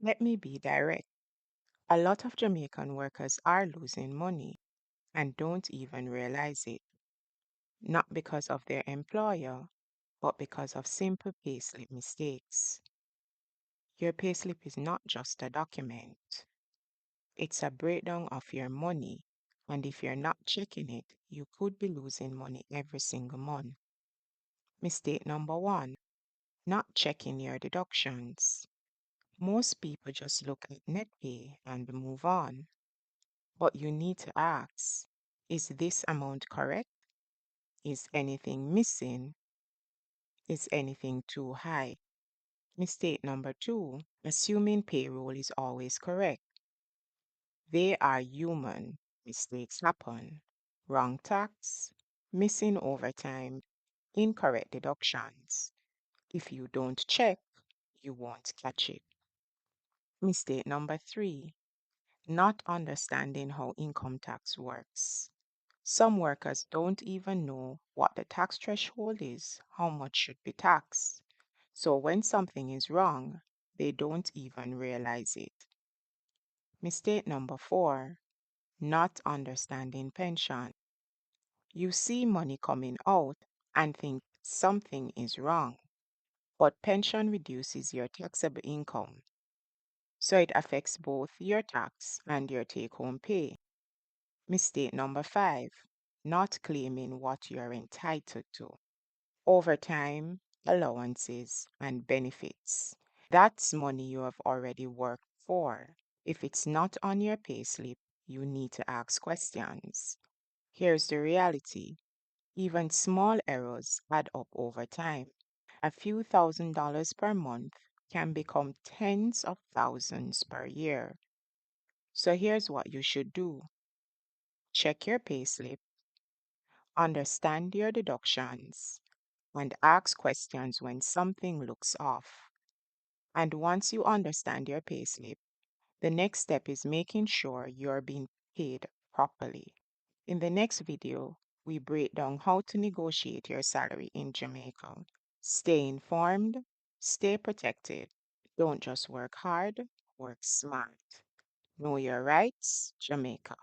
Let me be direct. A lot of Jamaican workers are losing money and don't even realize it, not because of their employer, but because of simple payslip mistakes. Your payslip is not just a document, it's a breakdown of your money. And if you're not checking it, you could be losing money every single month. Mistake number one, not checking your deductions. Most people just look at net pay and move on. But you need to ask, is this amount correct? Is anything missing? Is anything too high? Mistake number two, assuming payroll is always correct. They are human. Mistakes happen. Wrong tax, missing overtime, incorrect deductions. If you don't check, you won't catch it. Mistake number three, not understanding how income tax works. Some workers don't even know what the tax threshold is, how much should be taxed. So when something is wrong, they don't even realize it. Mistake number four, not understanding pension. You see money coming out and think something is wrong, but pension reduces your taxable income. So it affects both your tax and your take home pay. Mistake number five, not claiming what you're entitled to. Overtime, allowances, and benefits. That's money you have already worked for. If it's not on your payslip, you need to ask questions. Here's the reality. Even small errors add up over time. A few $1,000s per month can become tens of thousands per year. So here's what you should do. Check your payslip, understand your deductions, and ask questions when something looks off. And once you understand your payslip, the next step is making sure you're being paid properly. In the next video, we break down how to negotiate your salary in Jamaica. Stay informed, stay protected. Don't just work hard, work smart. Know your rights, Jamaica.